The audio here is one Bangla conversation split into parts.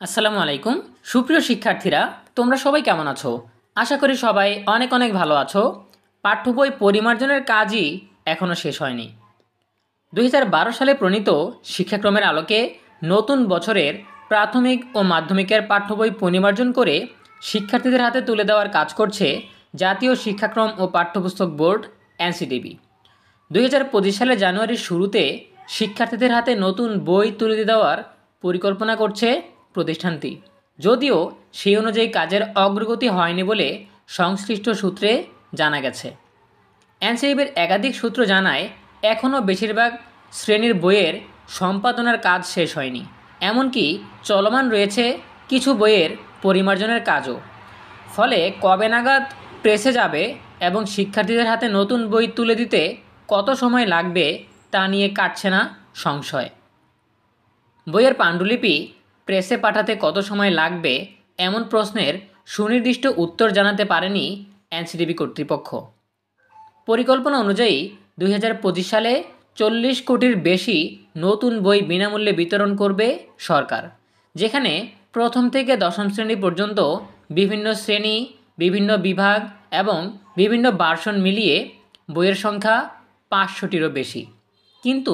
আসসালামু আলাইকুম। সুপ্রিয় শিক্ষার্থীরা, তোমরা সবাই কেমন আছো? আশা করি সবাই অনেক অনেক ভালো আছো। পাঠ্য বই পরিমার্জনের কাজই এখনও শেষ হয়নি। 2012 সালে প্রণীত শিক্ষাক্রমের আলোকে নতুন বছরের প্রাথমিক ও মাধ্যমিকের পাঠ্য বই পরিমার্জন করে শিক্ষার্থীদের হাতে তুলে দেওয়ার কাজ করছে জাতীয় শিক্ষাক্রম ও পাঠ্যপুস্তক বোর্ড এনসিটিবি। 2025 সালের জানুয়ারির শুরুতে শিক্ষার্থীদের হাতে নতুন বই তুলে দেওয়ার পরিকল্পনা করছে প্রতিষ্ঠানটি, যদিও সেই অনুযায়ী কাজের অগ্রগতি হয়নি বলে সংশ্লিষ্ট সূত্রে জানা গেছে। এনসিটিবির একাধিক সূত্র জানায় এখনও বেশিরভাগ শ্রেণীর বইয়ের সম্পাদনার কাজ শেষ হয়নি, এমনকি চলমান রয়েছে কিছু বইয়ের পরিমার্জনের কাজও। ফলে কবে নাগাদ প্রেসে যাবে এবং শিক্ষার্থীদের হাতে নতুন বই তুলে দিতে কত সময় লাগবে তা নিয়ে কাটছে না সংশয়। বইয়ের পাণ্ডুলিপি প্রেসে পাঠাতে কত সময় লাগবে এমন প্রশ্নের সুনির্দিষ্ট উত্তর জানাতে পারেনি এনসিটিবি কর্তৃপক্ষ। পরিকল্পনা অনুযায়ী 2025 সালে 40 কোটির বেশি নতুন বই বিনামূল্যে বিতরণ করবে সরকার, যেখানে প্রথম থেকে দশম শ্রেণী পর্যন্ত বিভিন্ন শ্রেণী, বিভিন্ন বিভাগ এবং বিভিন্ন ভার্সন মিলিয়ে বইয়ের সংখ্যা 500টিরও বেশি। কিন্তু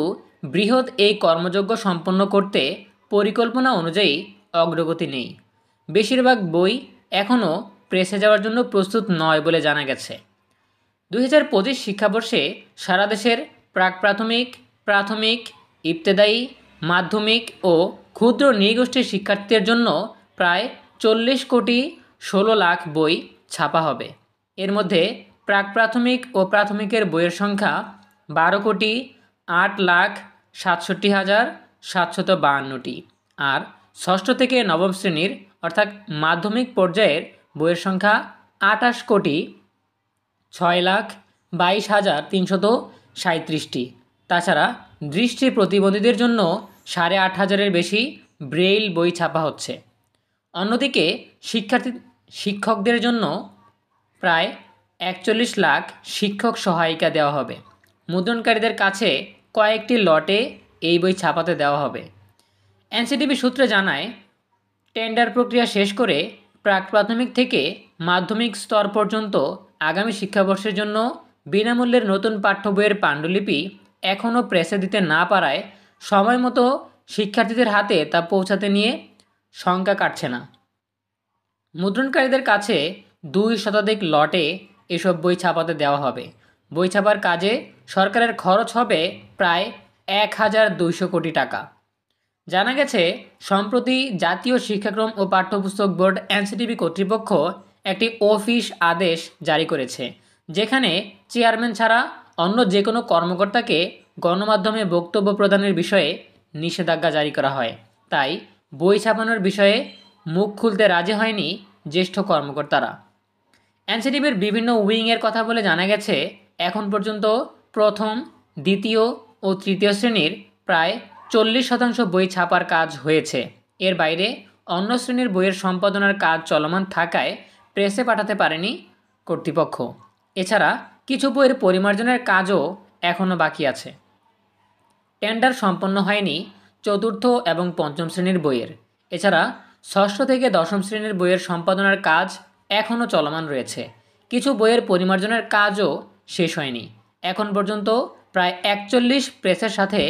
বৃহৎ এই কর্মযজ্ঞ সম্পন্ন করতে পরিকল্পনা অনুযায়ী অগ্রগতি নেই। বেশিরভাগ বই এখনও প্রেসে যাওয়ার জন্য প্রস্তুত নয় বলে জানা গেছে। 2025 শিক্ষাবর্ষে সারা দেশের প্রাক প্রাথমিক, প্রাথমিক, ইবতেদায়ী, মাধ্যমিক ও ক্ষুদ্র নৃগোষ্ঠীর শিক্ষার্থীদের জন্য প্রায় 40 কোটি 16 লাখ বই ছাপা হবে। এর মধ্যে প্রাক প্রাথমিক ও প্রাথমিকের বইয়ের সংখ্যা 12 কোটি 8 লাখ 67 হাজার 752টি, আর ষষ্ঠ থেকে নবম শ্রেণীর অর্থাৎ মাধ্যমিক পর্যায়ের বইয়ের সংখ্যা 28 কোটি 6 লাখ 22 হাজার 337টি। তাছাড়া দৃষ্টি প্রতিবন্ধীদের জন্য 8,500-এর বেশি ব্রেইল বই ছাপা হচ্ছে। অন্যদিকে শিক্ষকদের জন্য প্রায় 41 লাখ শিক্ষক সহায়িকা দেওয়া হবে। মুদ্রণকারীদের কাছে কয়েকটি লটে এই বই ছাপাতে দেওয়া হবে। এনসিটিবি সূত্রে জানায়, টেন্ডার প্রক্রিয়া শেষ করে প্রাক প্রাথমিক থেকে মাধ্যমিক স্তর পর্যন্ত আগামী শিক্ষাবর্ষের জন্য বিনামূল্যের নতুন পাঠ্য বইয়ের পাণ্ডুলিপি এখনও প্রেসে দিতে না পারায় সময় মতো শিক্ষার্থীদের হাতে তা পৌঁছাতে নিয়ে শঙ্কা কাটছে না। মুদ্রণকারীদের কাছে 2 শতাধিক লটে এসব বই ছাপাতে দেওয়া হবে। বই ছাপার কাজে সরকারের খরচ হবে প্রায় 1,200 কোটি টাকা। জানা গেছে, সম্প্রতি জাতীয় শিক্ষাক্রম ও পাঠ্যপুস্তক বোর্ড এনসিটিবি কর্তৃপক্ষ একটি অফিস আদেশ জারি করেছে, যেখানে চেয়ারম্যান ছাড়া অন্য যে কোনো কর্মকর্তাকে গণমাধ্যমে বক্তব্য প্রদানের বিষয়ে নিষেধাজ্ঞা জারি করা হয়। তাই বই ছাপানোর বিষয়ে মুখ খুলতে রাজি হয়নি জ্যেষ্ঠ কর্মকর্তারা। এনসিটিবির বিভিন্ন উইংয়ের কথা বলে জানা গেছে, এখন পর্যন্ত প্রথম, দ্বিতীয় ও তৃতীয় শ্রেণীর প্রায় 40% বই ছাপার কাজ হয়েছে। এর বাইরে অন্য শ্রেণীর বইয়ের সম্পাদনার কাজ চলমান থাকায় প্রেসে পাঠাতে পারেনি কর্তৃপক্ষ। এছাড়া কিছু বইয়ের পরিমার্জনের কাজও এখনও বাকি আছে। টেন্ডার সম্পন্ন হয়নি চতুর্থ এবং পঞ্চম শ্রেণীর বইয়ের। এছাড়া ষষ্ঠ থেকে দশম শ্রেণীর বইয়ের সম্পাদনার কাজ এখনও চলমান রয়েছে। কিছু বইয়ের পরিমার্জনের কাজও শেষ হয়নি। এখন পর্যন্ত প্রায় 41 প্রেসের সাথে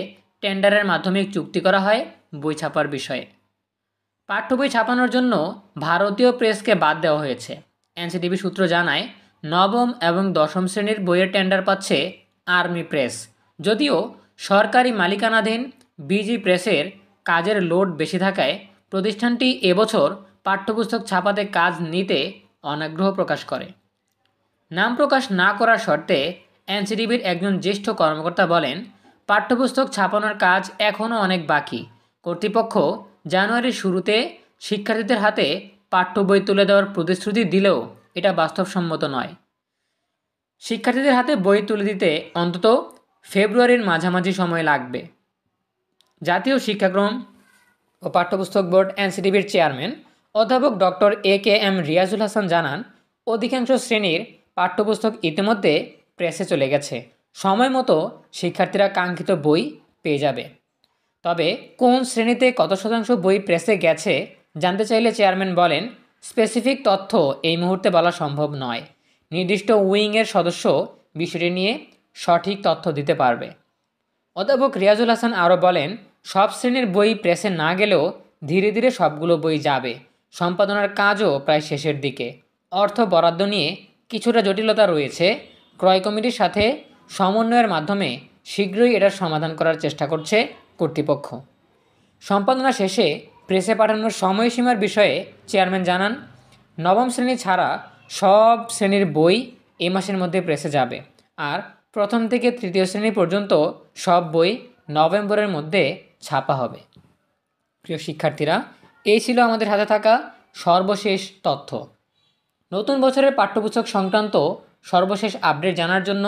টেন্ডারের মাধ্যমে চুক্তি করা হয় বই ছাপার বিষয়ে। পাঠ্য বই ছাপানোর জন্য ভারতীয় প্রেসকে বাদ দেওয়া হয়েছে। এনসিটিবি সূত্র জানায়, নবম এবং দশম শ্রেণীর বইয়ের টেন্ডার পাচ্ছে আর্মি প্রেস। যদিও সরকারি মালিকানাধীন বিজি প্রেসের কাজের লোড বেশি থাকায় প্রতিষ্ঠানটি এবছর পাঠ্যপুস্তক ছাপাতে কাজ নিতে অনাগ্রহ প্রকাশ করে। নাম প্রকাশ না করার শর্তে এনসিটিবির একজন জ্যেষ্ঠ কর্মকর্তা বলেন, পাঠ্যপুস্তক ছাপানোর কাজ এখনও অনেক বাকি। কর্তৃপক্ষ জানুয়ারির শুরুতে শিক্ষার্থীদের হাতে পাঠ্য বই তুলে দেওয়ার প্রতিশ্রুতি দিলেও এটা বাস্তবসম্মত নয়। শিক্ষার্থীদের হাতে বই তুলে দিতে অন্তত ফেব্রুয়ারির মাঝামাঝি সময় লাগবে। জাতীয় শিক্ষাক্রম ও পাঠ্যপুস্তক বোর্ড এনসিটিবির চেয়ারম্যান অধ্যাপক ডক্টর AKM রিয়াজুল হাসান জানান, অধিকাংশ শ্রেণীর পাঠ্যপুস্তক ইতিমধ্যে প্রেসে চলে গেছে। সময় মতো শিক্ষার্থীরা কাঙ্ক্ষিত বই পেয়ে যাবে। তবে কোন শ্রেণীতে কত শতাংশ বই প্রেসে গেছে জানতে চাইলে চেয়ারম্যান বলেন, স্পেসিফিক তথ্য এই মুহূর্তে বলা সম্ভব নয়। নির্দিষ্ট উইংয়ের সদস্য বিষয়টি নিয়ে সঠিক তথ্য দিতে পারবে। অধ্যাপক রিয়াজুল হাসান আরও বলেন, সব শ্রেণীর বই প্রেসে না গেলেও ধীরে ধীরে সবগুলো বই যাবে। সম্পাদনার কাজও প্রায় শেষের দিকে। অর্থ বরাদ্দ নিয়ে কিছুটা জটিলতা রয়েছে। ক্রয় কমিটির সাথে সমন্বয়ের মাধ্যমে শীঘ্রই এটার সমাধান করার চেষ্টা করছে কর্তৃপক্ষ। সম্পাদনা শেষে প্রেসে পাঠানোর সময়সীমার বিষয়ে চেয়ারম্যান জানান, নবম শ্রেণী ছাড়া সব শ্রেণীর বই এই মাসের মধ্যে প্রেসে যাবে, আর প্রথম থেকে তৃতীয় শ্রেণী পর্যন্ত সব বই নভেম্বরের মধ্যে ছাপা হবে। প্রিয় শিক্ষার্থীরা, এই ছিল আমাদের হাতে থাকা সর্বশেষ তথ্য। নতুন বছরের পাঠ্যপুস্তক সংক্রান্ত সর্বশেষ আপডেট জানার জন্য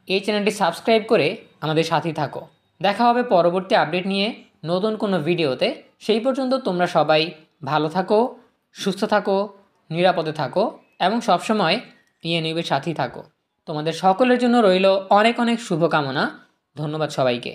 এই চ্যানেলটি সাবস্ক্রাইব করে আমাদের সাথেই থাকো। দেখা হবে পরবর্তী আপডেট নিয়ে নতুন কোনো ভিডিওতে। সেই পর্যন্ত তোমরা সবাই ভালো থাকো, সুস্থ থাকো, নিরাপদে থাকো এবং সবসময় নিউজের সাথেই থাকো। তোমাদের সকলের জন্য রইল অনেক অনেক শুভকামনা। ধন্যবাদ সবাইকে।